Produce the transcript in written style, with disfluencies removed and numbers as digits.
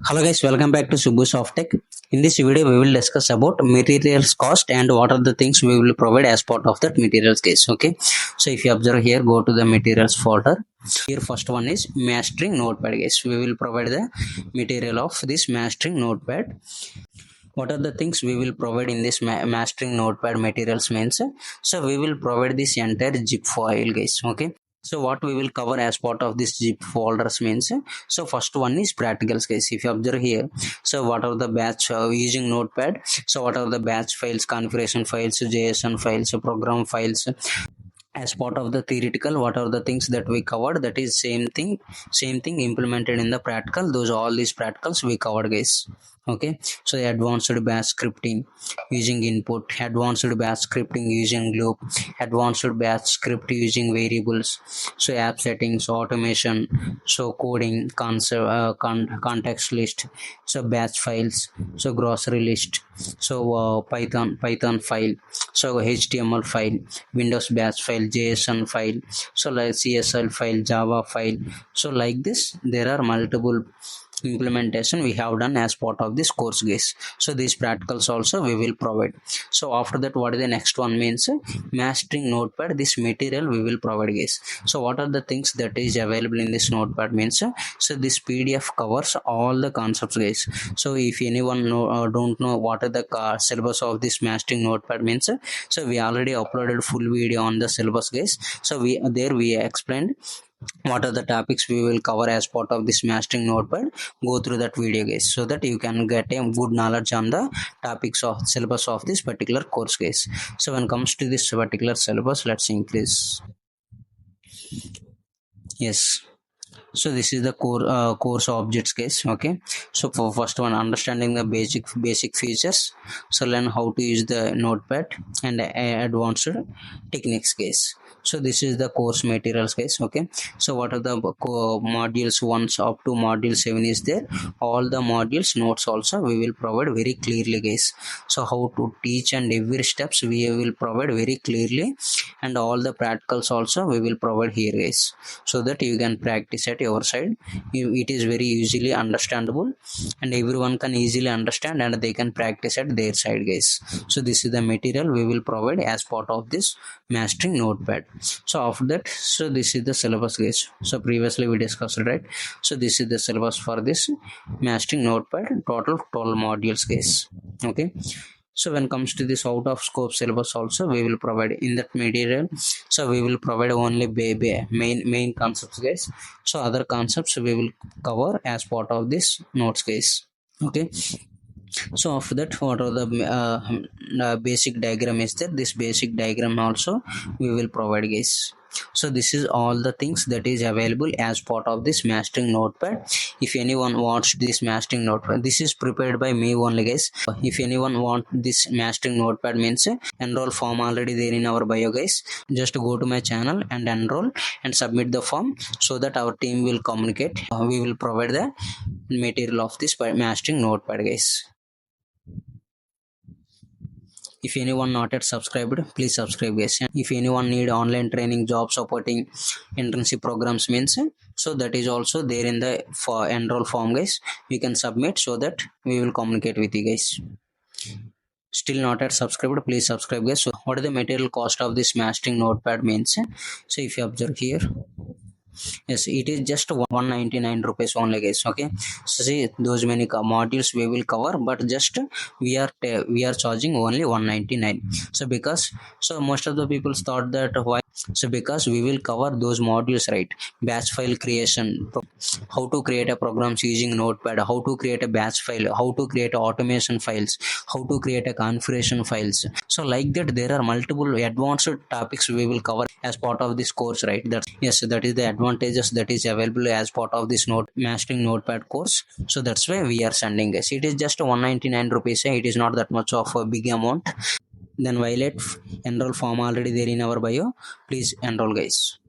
Hello guys, welcome back to Subbu Soft Tech. In this video, we will discuss about materials cost and what are the things we will provide as part of that materials case. Okay, so if you observe here, go to the materials folder. Here, first one is mastering notepad. Guys, we will provide the material of this mastering notepad. What are the things we will provide in this mastering notepad materials means? So we will provide this entire zip file, guys. Okay, so what we will cover as part of this zip folders means, so first one is practicals case. If you observe here, so what are the batch using notepad, so what are the batch files, configuration files, JSON files, program files. As part of the theoretical, what are the things that we covered, that is same thing implemented in the practical. Those all these practicals we covered, guys. Okay, so advanced bash scripting using input, advanced bash scripting using loop, advanced bash script using variables, so app settings, automation, so coding concept, context list, so batch files, so grocery list, so python file, so html file, windows batch file, json file, so like csl file, java file. So like this there are multiple implementation we have done as part of this course, guys. So these practicals also we will provide. So after that, what is the next one means, mastering notepad. This material we will provide, guys. So what are the things that is available in this notepad means, so this pdf covers all the concepts, guys. So if anyone don't know what are the syllabus of this mastering notepad means, so we already uploaded full video on the syllabus, guys. So we explained what are the topics we will cover as part of this mastering notepad. Go through that video, guys, so that you can get a good knowledge on the topics of syllabus of this particular course, guys. So when it comes to this particular syllabus, let's increase. Yes, so this is the course objects, guys. Okay, so for first one, understanding the basic features, so learn how to use the notepad and advanced techniques, guys. So this is the course materials, guys. Okay, so what are the modules 1 up to module 7 is there. All the modules notes also we will provide very clearly, guys. So how to teach and every steps we will provide very clearly, and all the practicals also we will provide here, guys, so that you can practice at your side. It is very easily understandable and everyone can easily understand and they can practice at their side, guys. So this is the material we will provide as part of this mastering notepad. So after that, so this is the syllabus, guys. So previously we discussed, right? So this is the syllabus for this mastering notepad, total 12 modules, guys. Okay, so when it comes to this out of scope syllabus also we will provide in that material. So we will provide only main concepts, guys. So other concepts we will cover as part of this notes, guys. Okay, so after that, what are the basic diagram is there. This basic diagram also we will provide, guys. So this is all the things that is available as part of this mastering notepad. If anyone wants this mastering notepad, this is prepared by me only, guys. If anyone want this mastering notepad means, enroll form already there in our bio, guys. Just go to my channel and enroll and submit the form, so that our team will communicate. We will provide the material of this mastering notepad, guys. If anyone not yet subscribed, please subscribe, guys. If anyone need online training, job supporting, internship programs means, so that is also there in the enroll form, guys. You can submit so that we will communicate with you, guys. Still not yet subscribed, please subscribe, guys. So what is the material cost of this mastering notepad means, so if you observe here, yes, it is just 199 rupees only, guys. Okay, so see, those many modules we will cover, but just we are charging only 199. So because, so most of the people thought that why, so because we will cover those modules, right? Batch file creation, how to create a programs using notepad, how to create a batch file, how to create automation files, how to create a configuration files. So like that there are multiple advanced topics we will cover as part of this course, right? That's, yes, that is the advantages that is available as part of this mastering notepad course. So that's why we are sending, guys. It is just 199 rupees. It is not that much of a big amount. Then violet enroll form already there in our bio. Please enroll, guys.